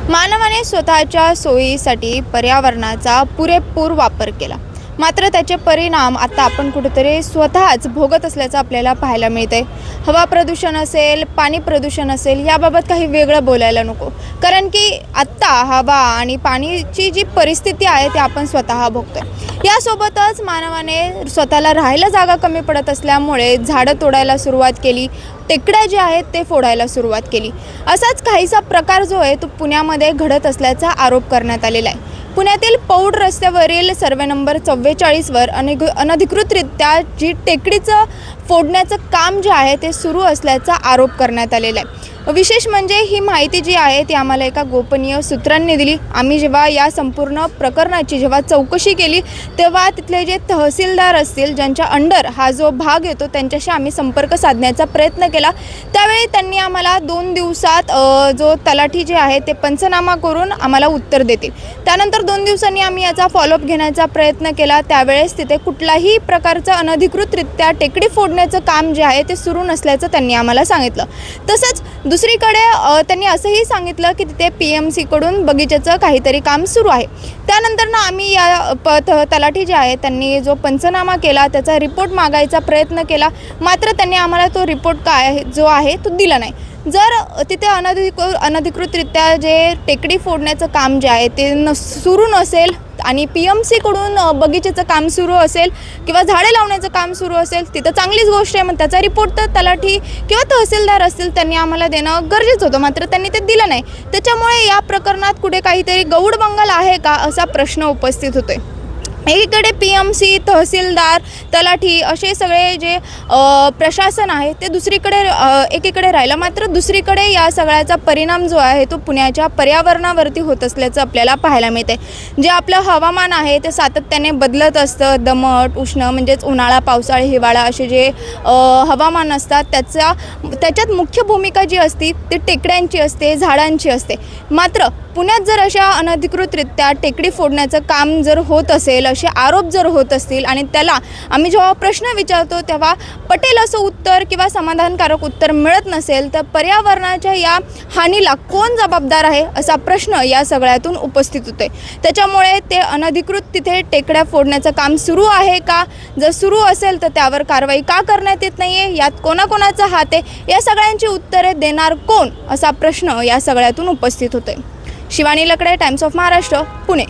मानवाने स्वतःच्या सोयीसाठी पर्यावरणाचा पुरेपूर वापर केला, मात्र त्याचे परिणाम आता आपण कुठेतरी स्वतःच भोगत असल्याचं आपल्याला पाहायला मिळते। हवा प्रदूषण असेल, पाणी प्रदूषण असेल, याबाबत काही वेगळं बोलायला नको, कारण की आत्ता हवा आणि पाणीची जी परिस्थिती आहे ते आपण स्वतः भोगतोय। यासोबतच मानवाने स्वतःला राहायला जागा कमी पडत असल्यामुळे झाडं तोडायला सुरुवात केली, टेकड्या जे आहेत ते फोडायला सुरुवात केली। असाच काहीसा प्रकार जो आहे तो पुण्यामध्ये घडत असल्याचा आरोप करण्यात आलेला आहे। पुण्यातील पौड रस्त्यावरील सर्वे नंबर 44वर अनधिकृतरित्या जी टेकडीचं फोडण्याचं काम जे आहे ते सुरू असल्याचा आरोप करण्यात आलेला आहे। विशेष म्हणजे ही माहिती जी आहे ती आम्हाला एका गोपनीय सूत्रांनी दिली। आम्ही जेव्हा या संपूर्ण प्रकरणाची चौकशी केली तेव्हा तिथले जे तहसीलदार असतील, ज्यांच्या अंडर हा जो भाग येतो, त्यांच्याशी आम्ही संपर्क साधण्याचा प्रयत्न केला। त्यावेळी त्यांनी आम्हाला 2 दिवसात जो तलाठी जे आहे ते पंचनामा करून आम्हाला उत्तर देतील। त्यानंतर 2 दिवसांनी आम्ही याचा फॉलोअप घेण्याचा प्रयत्न केला। त्यावेळेस तिथे कुठलाही प्रकारचं अनधिकृतरित्या टेकडी फोडण्याचं काम जे आहे ते सुरू नसल्याचं त्यांनी आम्हाला सांगितलं। तसंच दुसरीकडे त्यांनी असंही सांगितलं की तिथे PMC कडून बगीच्याचं काहीतरी काम सुरू आहे। त्यानंतर आम्ही या तलाठी जे आहे त्यांनी जो पंचनामा केला त्याचा रिपोर्ट मागायचा प्रयत्न केला, मात्र त्यांनी आम्हाला तो रिपोर्ट जो आहे तो दिला नाही। जर तिथे अनधिकृतरित्या जे टेकडी फोडण्याचं काम जे आहे ते सुरू नसेल आणि PMC कडून बगीचेचं काम सुरू असेल किंवा झाडे लावण्याचं काम सुरू असेल, तिथं चांगलीच गोष्ट आहे। मग त्याचा रिपोर्ट तर तलाठी किंवा तहसीलदार असतील त्यांनी आम्हाला देणं गरजेचं होतं, मात्र त्यांनी ते दिलं नाही। त्याच्यामुळे या प्रकरणात कुठे काहीतरी गौडबंगाल आहे का असा प्रश्न उपस्थित होतोय। एकीकडे PMC, तहसीलदार, तलाठी असे सगळे जे प्रशासन आहे ते एकीकडे राहिलं, मात्र दुसरीकडे या सगळ्याचा परिणाम जो आहे तो पुण्याच्या पर्यावरणावरती होत असल्याचं आपल्याला पाहायला मिळते। जे आपलं हवामान आहे ते सातत्याने बदलत असतं, दमट, उष्ण म्हणजेच उन्हाळा, पावसाळा, हिवाळा असे जे हवामान असतात त्याच्यात मुख्य भूमिका जी असते ती टेकड्यांची असते, झाडांची असते। मात्र पुण्यात जर अशा अनधिकृतरित्या टेकडी फोडण्याचं काम जर होत असेल, असे आरोप जर होत असतील आणि त्याला आम्ही जेव्हा प्रश्न विचारतो तेव्हा पटेल असं उत्तर किंवा समाधानकारक उत्तर मिळत नसेल तर पर्यावरणाच्या या हानीला कोण जबाबदार आहे असा प्रश्न या सगळ्यातून उपस्थित होतोय। त्याच्यामुळे ते अनधिकृत तिथे टेकड्या फोडण्याचं काम सुरू आहे का, जर सुरू असेल तर त्यावर कारवाई का करण्यात येत नाही आहे, यात कोणाकोणाचा हात आहे, या सगळ्यांची उत्तरे देणार कोण असा प्रश्न या सगळ्यातून उपस्थित होतोय। शिवानी लकडे, टाइम्स ऑफ महाराष्ट्र, पुणे।